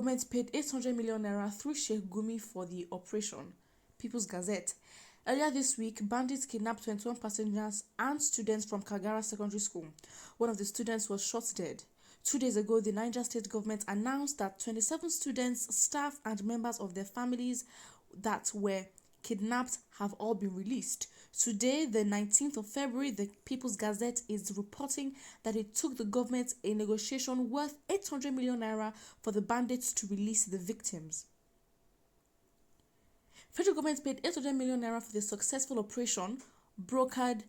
government paid 800 million naira through Sheikh Gumi for the operation. People's Gazette. Earlier this week, bandits kidnapped 21 passengers and students from Kagara Secondary School. One of the students was shot dead. 2 days ago, the Niger State government announced that 27 students, staff, and members of their families that were kidnapped have all been released. Today, the 19th of February, the People's Gazette is reporting that it took the government a negotiation worth 800 million naira for the bandits to release the victims. Federal government paid 800 million naira for the successful operation brokered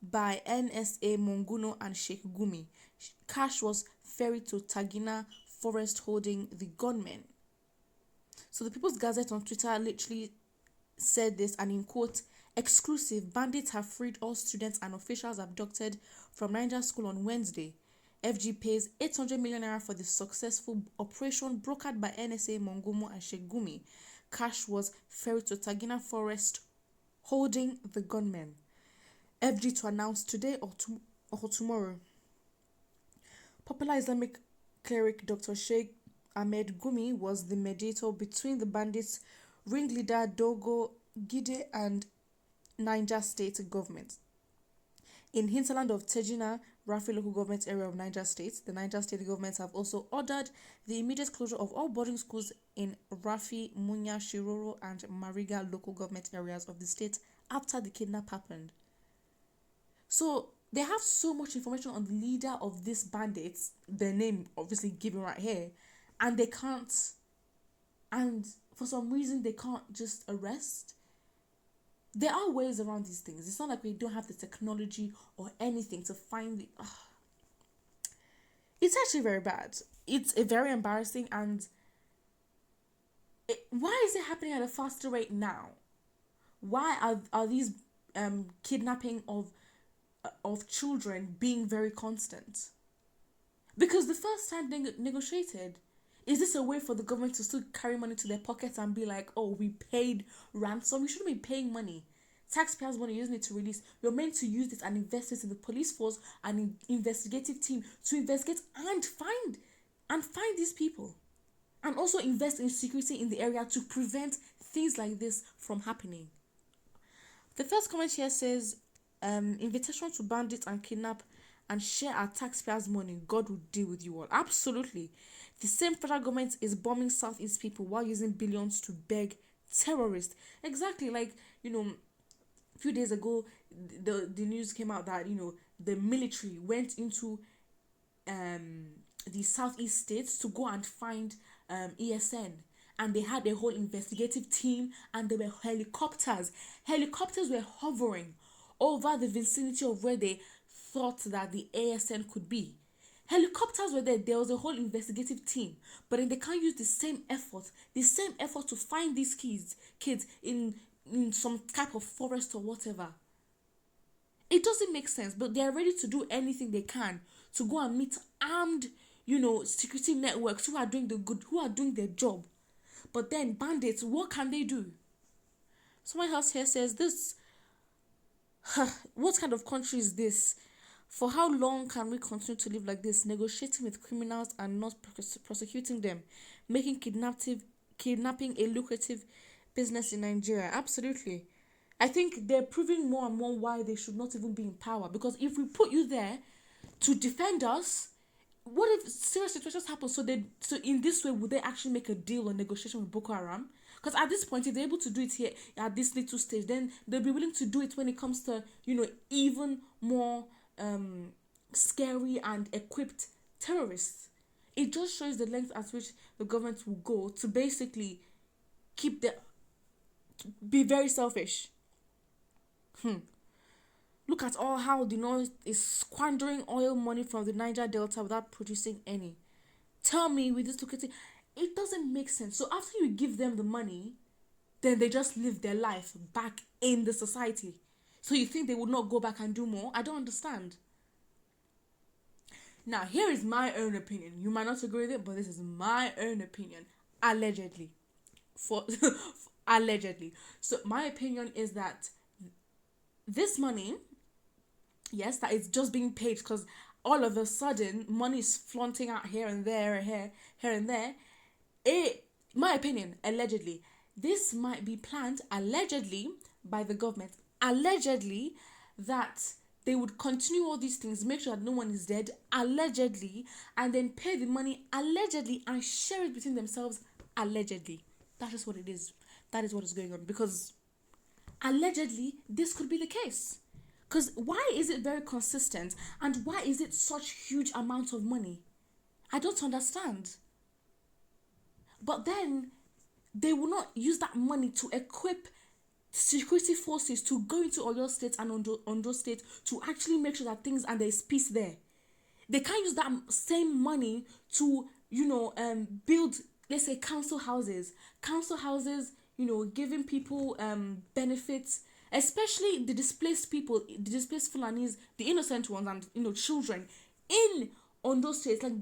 by NSA Monguno and Sheikh Gumi. Cash was ferried to Tagina Forest holding the gunmen. So the People's Gazette on Twitter literally said this, and in quote, exclusive, bandits have freed all students and officials abducted from Niger School on Wednesday. FG pays 800 million naira for the successful operation brokered by NSA Monguno and Sheikh Gumi. Cash was ferried to Tagina Forest holding the gunmen. FG to announce today or tomorrow. Popular Islamic cleric Dr. Sheikh Ahmed Gumi was the mediator between the bandits, ringleader Dogo Gide and Niger State government. In hinterland of Tejina, Rafi local government area of Niger State, the Niger State government have also ordered the immediate closure of all boarding schools in Rafi, Munya, Shiroro, and Mariga local government areas of the state after the kidnap happened. So they have so much information on the leader of these bandits, their name obviously given right here, and they can't, and for some reason they can't just arrest. There are ways around these things. It's not like we don't have the technology or anything to find the... It's actually very bad. It's very embarrassing, and why is it happening at a faster rate now? Why are these kidnapping of children being very constant? Because the first time they negotiated, is this a way for the government to still carry money to their pockets and be like, oh, we paid ransom? You shouldn't be paying money. Taxpayers' money, using it to release. You're meant to use this and invest it in the police force and investigative team to investigate and find these people. And also invest in security in the area to prevent things like this from happening. The first comment here says, invitation to bandit and kidnap and share our taxpayers' money. God will deal with you all. Absolutely. The same federal government is bombing Southeast people while using billions to beg terrorists. Exactly. Like, a few days ago, the news came out that, the military went into the Southeast states to go and find ESN. And they had a whole investigative team, and there were helicopters. Helicopters were hovering over the vicinity of where they thought that the ASN could be. Helicopters were there. There was a whole investigative team. But then they can't use the same effort to find these kids in some type of forest or whatever. It doesn't make sense, but they're ready to do anything they can to go and meet armed, security networks who are doing who are doing their job. But then bandits, what can they do? Someone else here says this. What kind of country is this? For how long can we continue to live like this, negotiating with criminals and not prosecuting them, making kidnapping a lucrative business in Nigeria? Absolutely. I think they're proving more and more why they should not even be in power. Because if we put you there to defend us, what if serious situations happen? So in this way, would they actually make a deal or negotiation with Boko Haram? Because at this point, if they're able to do it here at this little stage, then they'll be willing to do it when it comes to, even more scary and equipped terrorists. It just shows the length at which the government will go to basically be very selfish. Look at how the North is squandering oil money from the Niger Delta without producing any. Tell me, with this lucrative, it doesn't make sense. So after you give them the money, then they just live their life back in the society. So you think they would not go back and do more? I don't understand. Now, here is my own opinion. You might not agree with it, but this is my own opinion. Allegedly. Allegedly. So my opinion is that this money, yes, that is just being paid because all of a sudden money is flaunting out here and there, here and there. My opinion, allegedly, this might be planned allegedly by the government. Allegedly, that they would continue all these things, make sure that no one is dead, allegedly, and then pay the money allegedly and share it between themselves allegedly. That is what it is. That is what is going on, because allegedly this could be the case. Because why is it very consistent, and why is it such huge amounts of money? I don't understand. But then they will not use that money to equip security forces to go into Oyo State and Ondo State to actually make sure that things, and there's peace there. They can't use that same money to, build, let's say, council houses, giving people benefits, especially the displaced people, the displaced Fulanis, the innocent ones, and children in Ondo State. Like,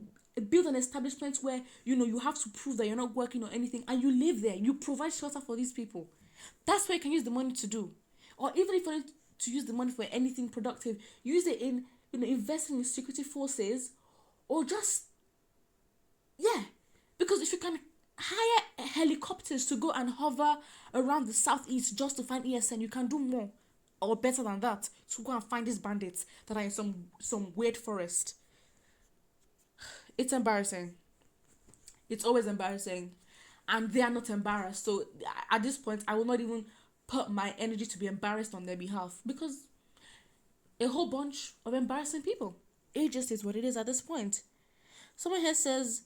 build an establishment where you have to prove that you're not working or anything, and you live there, you provide shelter for these people. That's what you can use the money to do. Or even if you want to use the money for anything productive, use it in investing in security forces, or just because if you can hire helicopters to go and hover around the southeast just to find ESN, you can do more or better than that to go and find these bandits that are in some weird forest. It's embarrassing. It's always embarrassing. And they are not embarrassed. So at this point, I will not even put my energy to be embarrassed on their behalf, because a whole bunch of embarrassing people. It just is what it is at this point. Someone here says,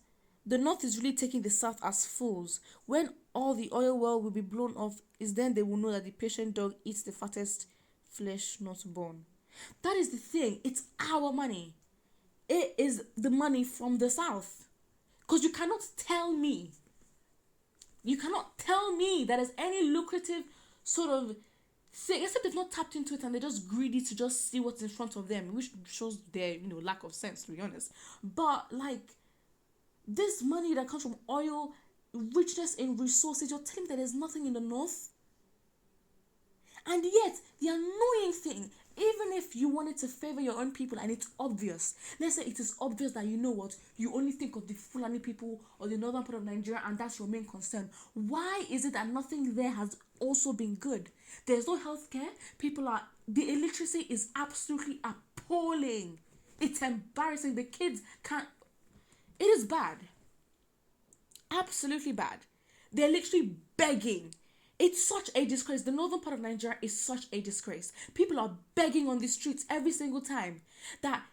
the North is really taking the South as fools. When all the oil well will be blown off, is then they will know that the patient dog eats the fattest flesh, not bone. That is the thing. It's our money. It is the money from the South. Because you cannot tell me that there's any lucrative sort of thing, except they've not tapped into it and they're just greedy to just see what's in front of them, which shows their lack of sense, to be honest. But this money that comes from oil, richness in resources, you're telling me that there's nothing in the North? And yet, the annoying thing, even if you wanted to favor your own people and it's obvious, let's say it is obvious that you only think of the Fulani people or the northern part of Nigeria and that's your main concern. Why is it that nothing there has also been good? There's no healthcare. The illiteracy is absolutely appalling. It's embarrassing. The kids can't. It is bad. Absolutely bad. They're literally begging. It's such a disgrace. The northern part of Nigeria is such a disgrace. People are begging on the streets every single time. That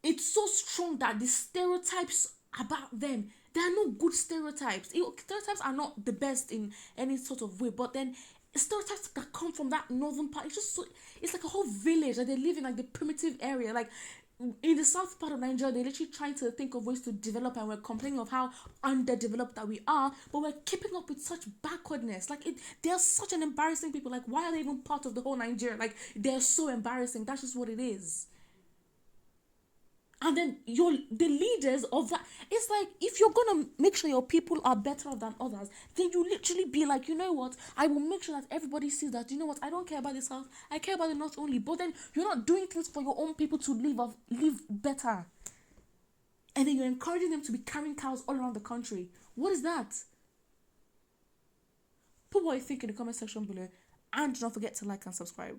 it's so strong that the stereotypes about them, there are no good stereotypes. Stereotypes are not the best in any sort of way, but then stereotypes that come from that northern part, it's like a whole village that they live in, the primitive area. In the south part of Nigeria, they're literally trying to think of ways to develop, and we're complaining of how underdeveloped that we are, but we're keeping up with such backwardness. They're such an embarrassing people. Why are they even part of the whole Nigeria? They're so embarrassing. That's just what it is. And then the leaders of that, it's if you're gonna make sure your people are better than others, then you literally be like, you know what, I will make sure that everybody sees that, you know what, I don't care about the South, I care about the North only. But then you're not doing things for your own people to live better, and then you're encouraging them to be carrying cows all around the country. What is that? Put what you think in the comment section below, and do not forget to like and subscribe.